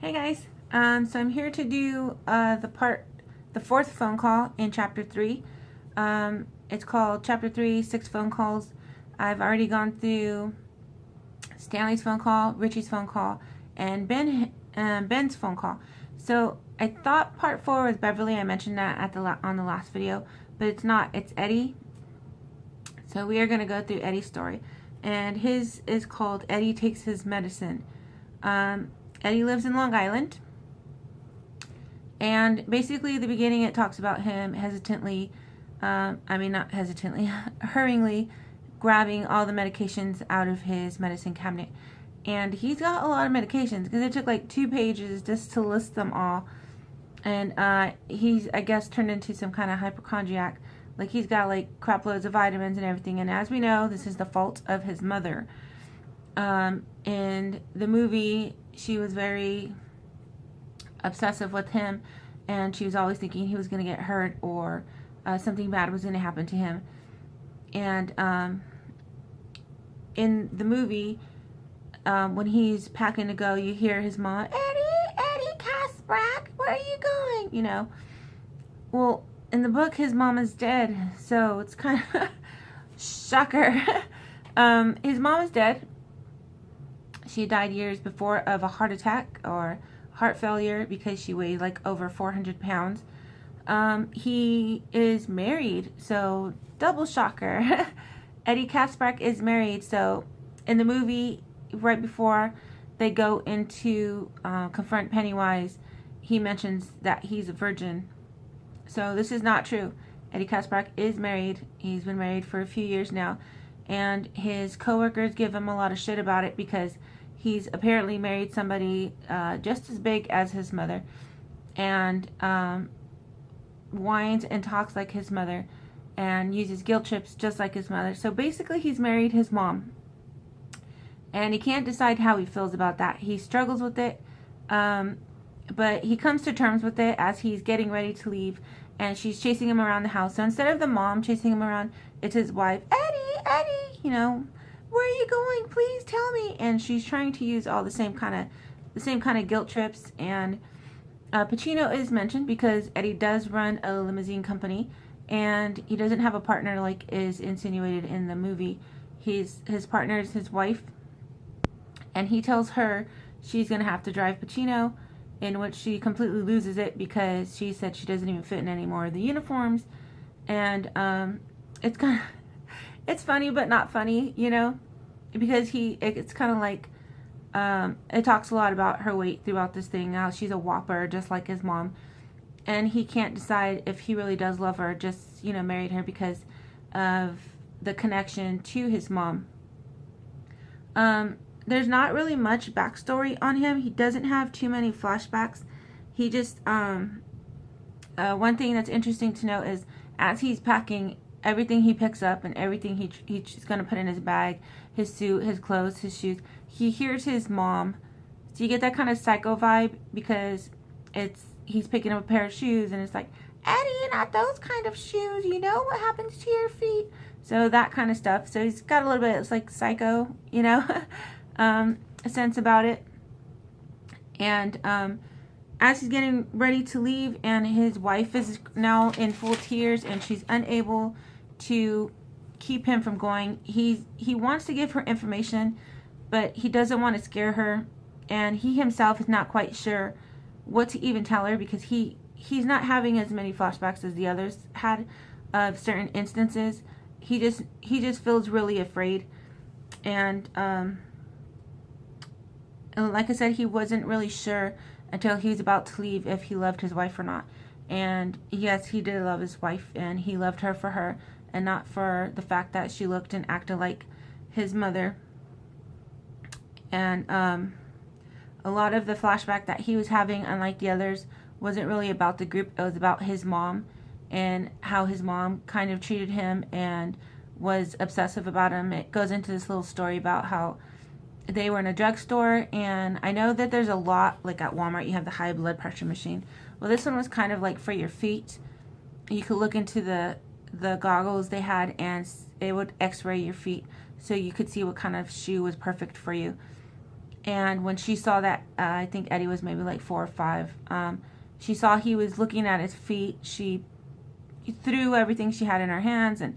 Hey guys, so I'm here to do the fourth phone call in chapter 3. It's called chapter 3, 6 phone calls. I've already gone through Stanley's phone call, Richie's phone call, and Ben's phone call. So I thought part 4 was Beverly. I mentioned that on the last video, but it's not. It's Eddie. So we are going to go through Eddie's story, and his is called Eddie Takes His Medicine. Eddie lives in Long Island, and basically at the beginning it talks about him hurriedly grabbing all the medications out of his medicine cabinet. And he's got a lot of medications because it took like 2 pages just to list them all. And he's, I guess, turned into some kind of hypochondriac. Like, he's got like crap loads of vitamins and everything. And as we know, this is the fault of his mother. In the movie, she was very obsessive with him, and she was always thinking he was going to get hurt or something bad was going to happen to him. And in the movie, when he's packing to go, you hear his mom, Eddie Kasprak, where are you going? You know. Well, in the book, his mom is dead, so it's kind of shocker. His mom is dead. She died years before of a heart attack or heart failure because she weighed like over 400 pounds. He is married, so double shocker. Eddie Kasprak is married, so in the movie, right before they go into confront Pennywise, he mentions that he's a virgin. So this is not true. Eddie Kasprak is married. He's been married for a few years now, and his coworkers give him a lot of shit about it because he's apparently married somebody just as big as his mother, and whines and talks like his mother, and uses guilt trips just like his mother. So basically, he's married his mom, and he can't decide how he feels about that. He struggles with it, but he comes to terms with it as he's getting ready to leave, and she's chasing him around the house. So instead of the mom chasing him around, it's his wife, Eddie, you know, where are you going? Please tell me. And she's trying to use all the same kind of guilt trips. And Pacino is mentioned because Eddie does run a limousine company, and he doesn't have a partner like is insinuated in the movie. His partner is his wife, and he tells her she's gonna have to drive Pacino, in which she completely loses it because she said she doesn't even fit in any more of the uniforms. And it's funny but not funny, you know, because it's kind of like it talks a lot about her weight throughout this thing, how she's a whopper just like his mom, and he can't decide if he really does love her, just, you know, married her because of the connection to his mom. There's not really much backstory on him. He doesn't have too many flashbacks. He just one thing that's interesting to note is as he's packing everything he picks up and everything he's going to put in his bag, his suit, his clothes, his shoes, he hears his mom. So you get that kind of psycho vibe because he's picking up a pair of shoes and it's like, Eddie, not those kind of shoes. You know what happens to your feet? So that kind of stuff. So he's got a little bit, it's like psycho, you know, a sense about it. And as he's getting ready to leave, and his wife is now in full tears and she's unable to keep him from going, he wants to give her information, but he doesn't want to scare her, and he himself is not quite sure what to even tell her because he's not having as many flashbacks as the others had of certain instances. He just feels really afraid, and like I said, he wasn't really sure until he was about to leave if he loved his wife or not. And yes, he did love his wife, and he loved her for her and not for the fact that she looked and acted like his mother. And a lot of the flashback that he was having, unlike the others, wasn't really about the group. It was about his mom and how his mom kind of treated him and was obsessive about him. It goes into this little story about how they were in a drugstore, and I know that there's a lot, like at Walmart, you have the high blood pressure machine. Well, this one was kind of like for your feet. You could look into the goggles they had, and it would x-ray your feet so you could see what kind of shoe was perfect for you. And when she saw that, I think Eddie was maybe like 4 or 5, she saw he was looking at his feet. She threw everything she had in her hands and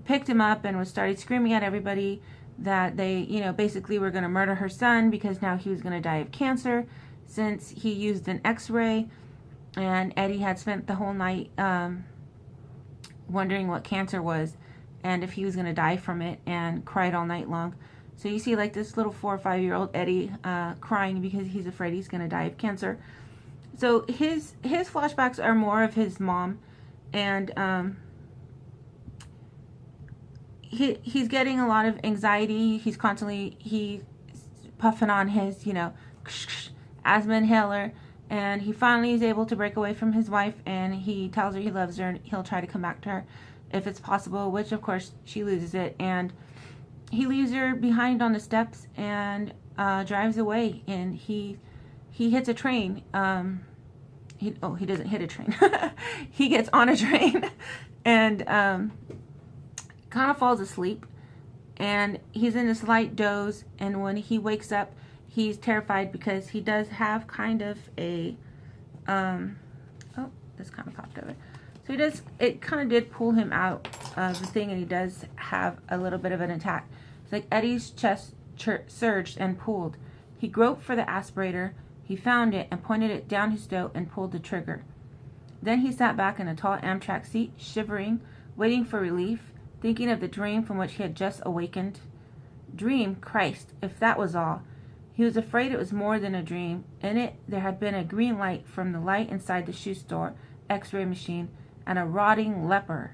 picked him up and started screaming at everybody that they, basically were going to murder her son because now he was going to die of cancer since he used an x-ray. And Eddie had spent the whole night wondering what cancer was and if he was going to die from it, and cried all night long. So you see like this little 4 or 5-year-old Eddie crying because he's afraid he's going to die of cancer. So his flashbacks are more of his mom, and he's getting a lot of anxiety. He's constantly puffing on his asthma inhaler, and he finally is able to break away from his wife, and he tells her he loves her and he'll try to come back to her if it's possible, which of course she loses it, and he leaves her behind on the steps and drives away. And he hits a train. He doesn't hit a train. He gets on a train and kind of falls asleep, and he's in this light doze. And when he wakes up, he's terrified because he does have kind of a this kind of popped over. So it kind of did pull him out of the thing, and he does have a little bit of an attack. It's like Eddie's chest surged and pulled. He groped for the aspirator. He found it and pointed it down his throat and pulled the trigger. Then he sat back in a tall Amtrak seat, shivering, waiting for relief, thinking of the dream from which he had just awakened. Dream? Christ, if that was all. He was afraid it was more than a dream. In it, there had been a green light from the light inside the shoe store x-ray machine, and a rotting leper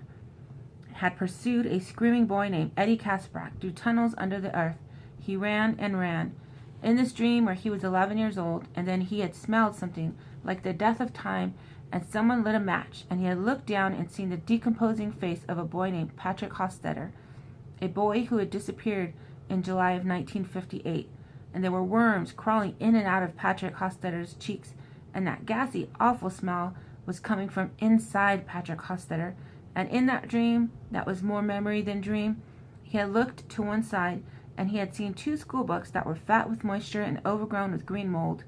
had pursued a screaming boy named Eddie Kasprak through tunnels under the earth. He ran and ran. In this dream where he was 11 years old, and then he had smelled something like the death of time, and someone lit a match, and he had looked down and seen the decomposing face of a boy named Patrick Hostetter, a boy who had disappeared in July of 1958, and there were worms crawling in and out of Patrick Hostetter's cheeks, and that gassy, awful smell was coming from inside Patrick Hostetter. And in that dream, that was more memory than dream, he had looked to one side, and he had seen 2 school books that were fat with moisture and overgrown with green mold.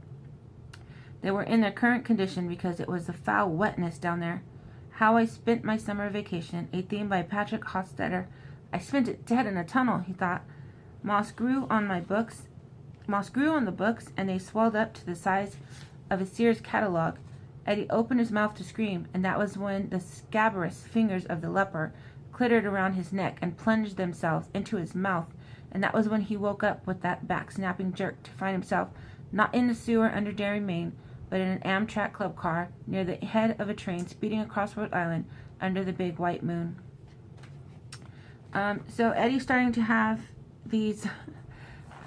They were in their current condition because it was the foul wetness down there. How I Spent My Summer Vacation, a theme by Patrick Hostetter. I spent it dead in a tunnel, he thought. Moss grew on the books, and they swelled up to the size of a Sears catalog. Eddie opened his mouth to scream, and that was when the scabrous fingers of the leper clittered around his neck and plunged themselves into his mouth, and that was when he woke up with that back-snapping jerk to find himself not in the sewer under Derry, Maine, but in an Amtrak club car near the head of a train speeding across Rhode Island under the big white moon. So Eddie's starting to have these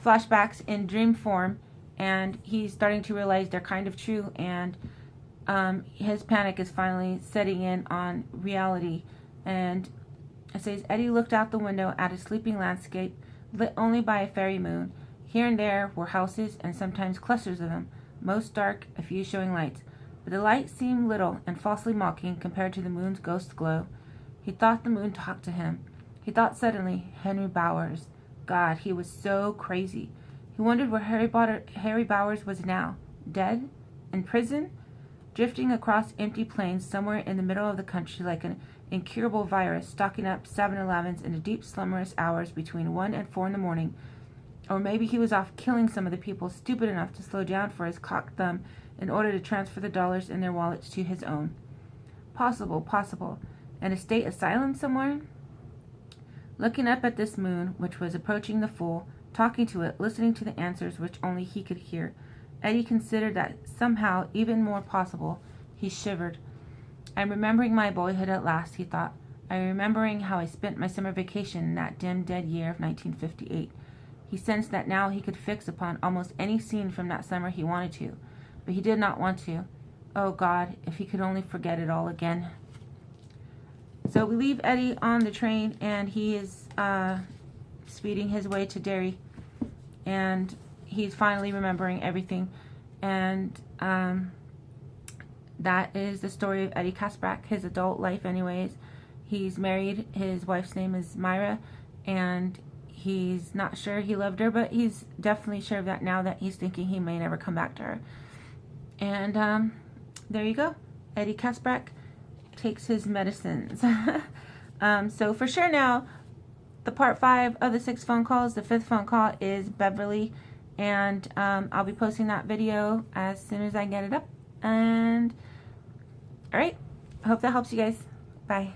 flashbacks in dream form, and he's starting to realize they're kind of true, and his panic is finally setting in on reality. And it says, Eddie looked out the window at a sleeping landscape lit only by a fairy moon. Here and there were houses, and sometimes clusters of them, most dark, a few showing lights. But the light seemed little and falsely mocking compared to the moon's ghost glow. He thought the moon talked to him. He thought suddenly, Henry Bowers. God, he was so crazy. He wondered where Harry Bowers was now. Dead? In prison? Drifting across empty plains somewhere in the middle of the country like an incurable virus, stocking up 7-Elevens in the deep slumberous hours between 1 and 4 in the morning. Or maybe he was off killing some of the people stupid enough to slow down for his cocked thumb in order to transfer the dollars in their wallets to his own. Possible. An estate asylum somewhere? Looking up at this moon, which was approaching the full, talking to it, listening to the answers which only he could hear, Eddie considered that somehow even more possible. He shivered. I'm remembering my boyhood at last, he thought. I'm remembering how I spent my summer vacation in that dim, dead year of 1958. He sensed that now he could fix upon almost any scene from that summer he wanted to, but he did not want to. Oh God, if he could only forget it all again. So we leave Eddie on the train, and he is speeding his way to Derry, and he's finally remembering everything. And that is the story of Eddie Kasprak, his adult life anyways. He's married. His wife's name is Myra, and he's not sure he loved her, but he's definitely sure of that now that he's thinking he may never come back to her. And there you go. Eddie Kasprak takes his medicines. So for sure now, the part 5 of the 6 phone calls, the 5th phone call is Beverly. And I'll be posting that video as soon as I get it up. And alright, I hope that helps you guys. Bye.